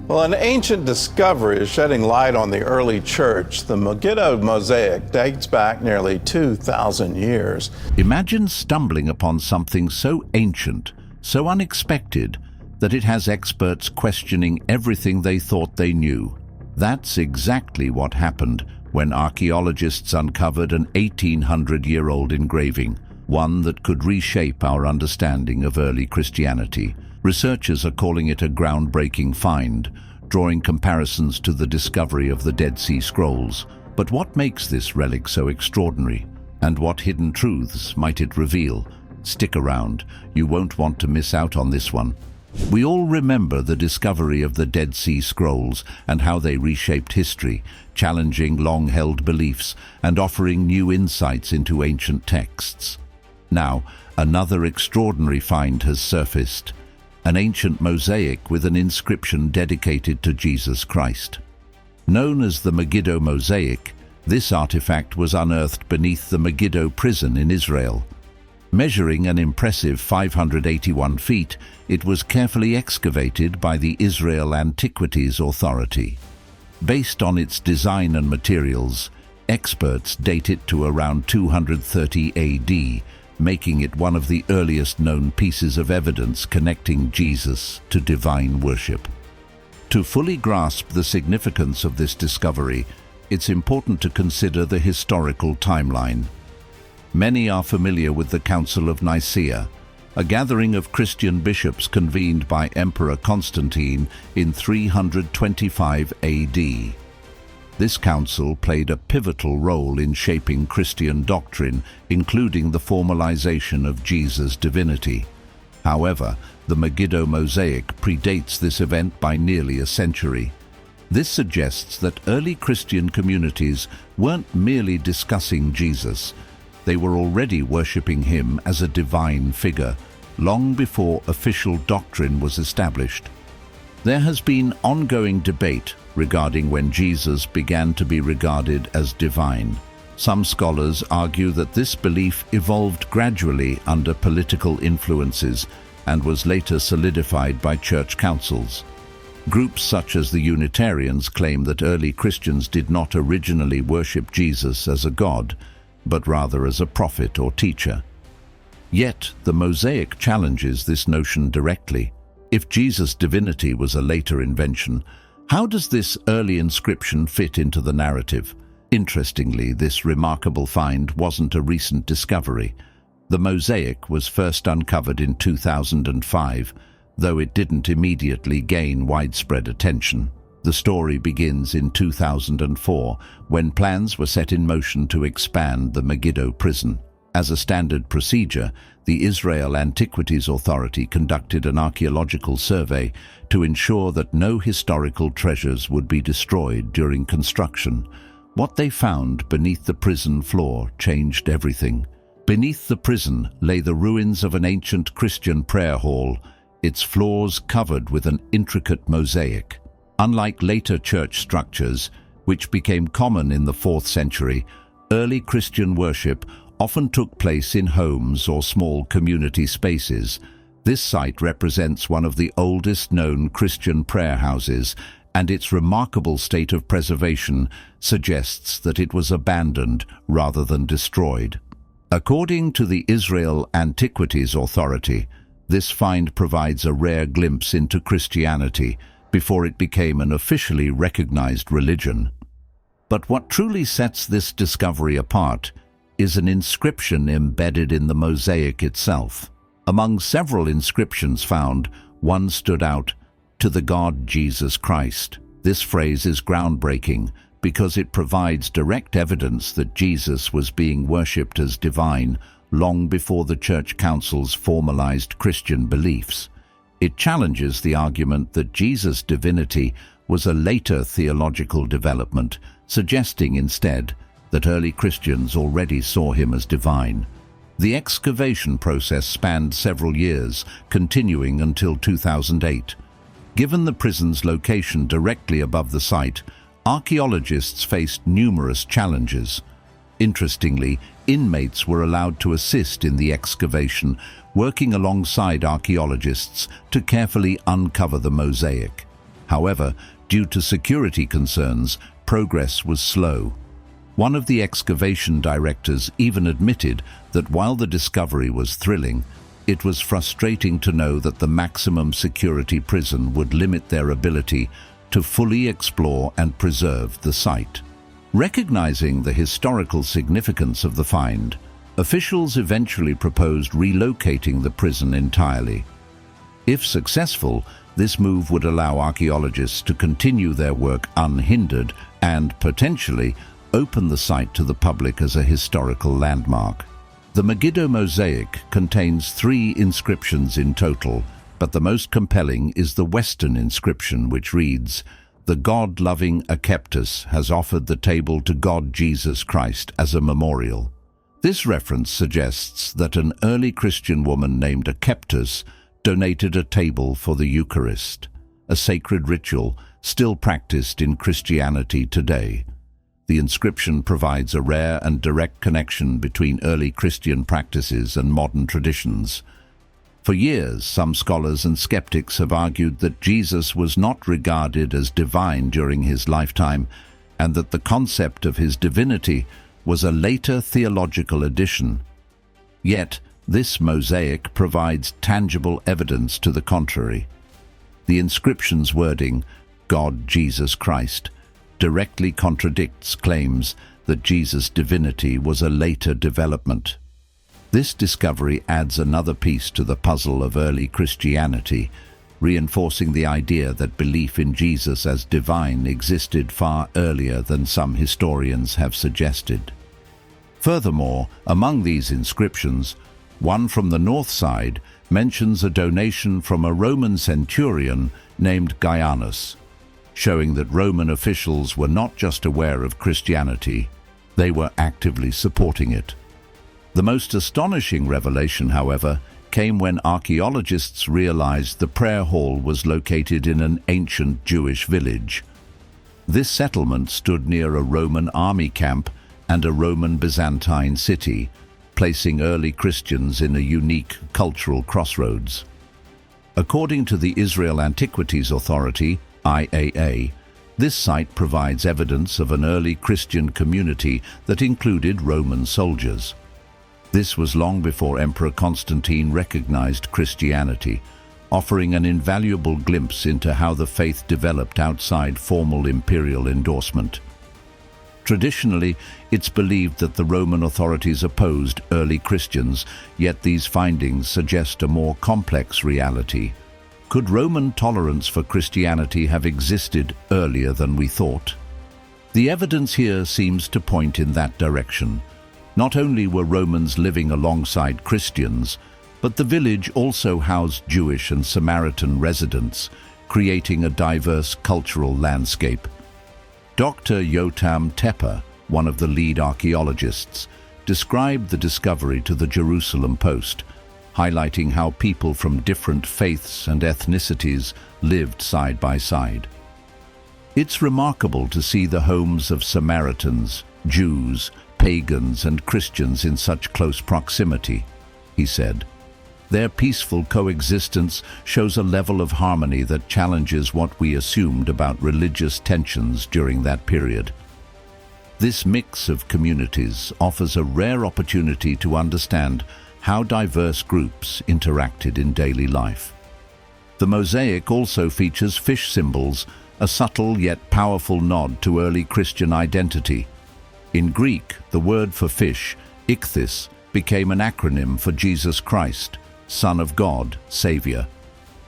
Well, an ancient discovery is shedding light on the early church. The Megiddo Mosaic dates back nearly 2,000 years. Imagine stumbling upon something so ancient, so unexpected, that it has experts questioning everything they thought they knew. That's exactly what happened when archaeologists uncovered an 1,800-year-old engraving, one that could reshape our understanding of early Christianity. Researchers are calling it a groundbreaking find, drawing comparisons to the discovery of the Dead Sea Scrolls. But what makes this relic so extraordinary? And what hidden truths might it reveal? Stick around, you won't want to miss out on this one. We all remember the discovery of the Dead Sea Scrolls and how they reshaped history, challenging long-held beliefs and offering new insights into ancient texts. Now, another extraordinary find has surfaced. An ancient mosaic with an inscription dedicated to Jesus Christ. Known as the Megiddo Mosaic, this artifact was unearthed beneath the Megiddo Prison in Israel. Measuring an impressive 581 feet, it was carefully excavated by the Israel Antiquities Authority. Based on its design and materials, experts date it to around 230 AD, making it one of the earliest known pieces of evidence connecting Jesus to divine worship. To fully grasp the significance of this discovery, it's important to consider the historical timeline. Many are familiar with the Council of Nicaea, a gathering of Christian bishops convened by Emperor Constantine in 325 AD. This council played a pivotal role in shaping Christian doctrine, including the formalization of Jesus' divinity. However, the Megiddo Mosaic predates this event by nearly a century. This suggests that early Christian communities weren't merely discussing Jesus. They were already worshipping him as a divine figure, long before official doctrine was established. There has been ongoing debate regarding when Jesus began to be regarded as divine. Some scholars argue that this belief evolved gradually under political influences and was later solidified by church councils. Groups such as the Unitarians claim that early Christians did not originally worship Jesus as a god, but rather as a prophet or teacher. Yet, the mosaic challenges this notion directly. If Jesus' divinity was a later invention, how does this early inscription fit into the narrative? Interestingly, this remarkable find wasn't a recent discovery. The mosaic was first uncovered in 2005, though it didn't immediately gain widespread attention. The story begins in 2004, when plans were set in motion to expand the Megiddo Prison. As a standard procedure, the Israel Antiquities Authority conducted an archaeological survey to ensure that no historical treasures would be destroyed during construction. What they found beneath the prison floor changed everything. Beneath the prison lay the ruins of an ancient Christian prayer hall, its floors covered with an intricate mosaic. Unlike later church structures, which became common in the 4th century, early Christian worship often took place in homes or small community spaces. This site represents one of the oldest known Christian prayer houses, and its remarkable state of preservation suggests that it was abandoned rather than destroyed. According to the Israel Antiquities Authority, this find provides a rare glimpse into Christianity before it became an officially recognized religion. But what truly sets this discovery apart is an inscription embedded in the mosaic itself. Among several inscriptions found, one stood out, "To the God Jesus Christ." This phrase is groundbreaking because it provides direct evidence that Jesus was being worshipped as divine long before the church councils formalized Christian beliefs. It challenges the argument that Jesus' divinity was a later theological development, suggesting instead that early Christians already saw him as divine. The excavation process spanned several years, continuing until 2008. Given the prison's location directly above the site, archaeologists faced numerous challenges. Interestingly, inmates were allowed to assist in the excavation, working alongside archaeologists to carefully uncover the mosaic. However, due to security concerns, progress was slow. One of the excavation directors even admitted that while the discovery was thrilling, it was frustrating to know that the maximum security prison would limit their ability to fully explore and preserve the site. Recognizing the historical significance of the find, officials eventually proposed relocating the prison entirely. If successful, this move would allow archaeologists to continue their work unhindered and, potentially, open the site to the public as a historical landmark. The Megiddo Mosaic contains 3 inscriptions in total, but the most compelling is the Western inscription, which reads, "The God-loving Ichthys has offered the table to God Jesus Christ as a memorial." This reference suggests that an early Christian woman named Ichthys donated a table for the Eucharist, a sacred ritual still practiced in Christianity today. The inscription provides a rare and direct connection between early Christian practices and modern traditions. For years, some scholars and skeptics have argued that Jesus was not regarded as divine during his lifetime, and that the concept of his divinity was a later theological addition. Yet, this mosaic provides tangible evidence to the contrary. The inscription's wording, "God Jesus Christ," directly contradicts claims that Jesus' divinity was a later development. This discovery adds another piece to the puzzle of early Christianity, reinforcing the idea that belief in Jesus as divine existed far earlier than some historians have suggested. Furthermore, among these inscriptions, one from the north side mentions a donation from a Roman centurion named Gaianus, showing that Roman officials were not just aware of Christianity, they were actively supporting it. The most astonishing revelation, however, came when archaeologists realized the prayer hall was located in an ancient Jewish village. This settlement stood near a Roman army camp and a Roman Byzantine city, placing early Christians in a unique cultural crossroads. According to the Israel Antiquities Authority, IAA, this site provides evidence of an early Christian community that included Roman soldiers. This was long before Emperor Constantine recognized Christianity, offering an invaluable glimpse into how the faith developed outside formal imperial endorsement. Traditionally, it's believed that the Roman authorities opposed early Christians, yet these findings suggest a more complex reality. Could Roman tolerance for Christianity have existed earlier than we thought? The evidence here seems to point in that direction. Not only were Romans living alongside Christians, but the village also housed Jewish and Samaritan residents, creating a diverse cultural landscape. Dr. Yotam Tepe, one of the lead archaeologists, described the discovery to the Jerusalem Post, highlighting how people from different faiths and ethnicities lived side by side. It's remarkable to see the homes of Samaritans, Jews, pagans, and Christians in such close proximity, he said. Their peaceful coexistence shows a level of harmony that challenges what we assumed about religious tensions during that period. This mix of communities offers a rare opportunity to understand how diverse groups interacted in daily life. The mosaic also features fish symbols, a subtle yet powerful nod to early Christian identity. In Greek, the word for fish, Ichthys, became an acronym for Jesus Christ, Son of God, Savior.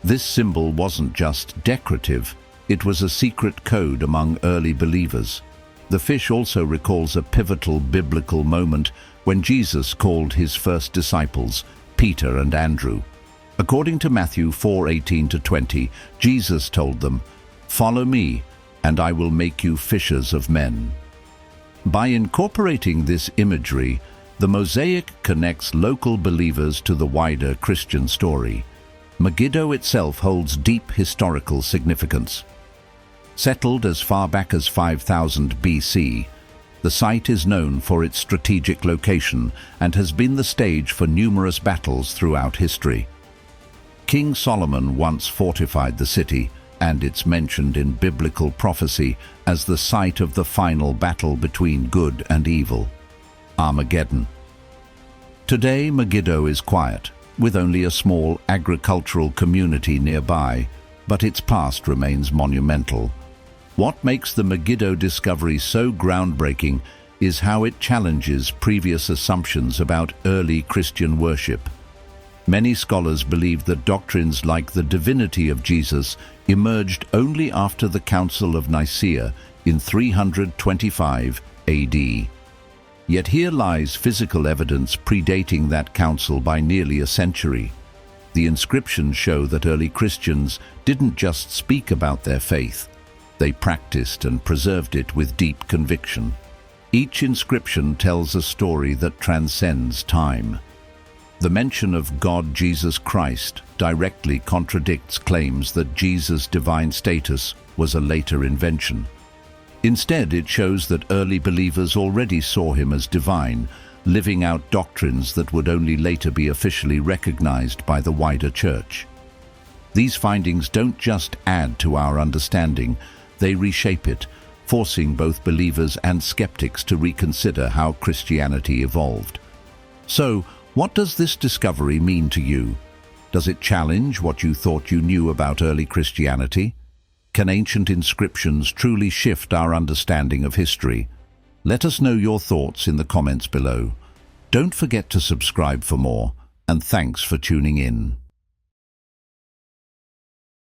This symbol wasn't just decorative, it was a secret code among early believers. The fish also recalls a pivotal biblical moment when Jesus called his first disciples, Peter and Andrew. According to Matthew 4:18-20, Jesus told them, "Follow me, and I will make you fishers of men." By incorporating this imagery, the mosaic connects local believers to the wider Christian story. Megiddo itself holds deep historical significance. Settled as far back as 5000 BC, the site is known for its strategic location and has been the stage for numerous battles throughout history. King Solomon once fortified the city, and it's mentioned in biblical prophecy as the site of the final battle between good and evil, Armageddon. Today, Megiddo is quiet, with only a small agricultural community nearby, but its past remains monumental. What makes the Megiddo discovery so groundbreaking is how it challenges previous assumptions about early Christian worship. Many scholars believe that doctrines like the divinity of Jesus emerged only after the Council of Nicaea in 325 AD. Yet here lies physical evidence predating that council by nearly a century. The inscriptions show that early Christians didn't just speak about their faith, they practiced and preserved it with deep conviction. Each inscription tells a story that transcends time. The mention of God Jesus Christ directly contradicts claims that Jesus' divine status was a later invention. Instead, it shows that early believers already saw him as divine, living out doctrines that would only later be officially recognized by the wider church. These findings don't just add to our understanding, they reshape it, forcing both believers and skeptics to reconsider how Christianity evolved. So, what does this discovery mean to you? Does it challenge what you thought you knew about early Christianity? Can ancient inscriptions truly shift our understanding of history? Let us know your thoughts in the comments below. Don't forget to subscribe for more, and thanks for tuning in.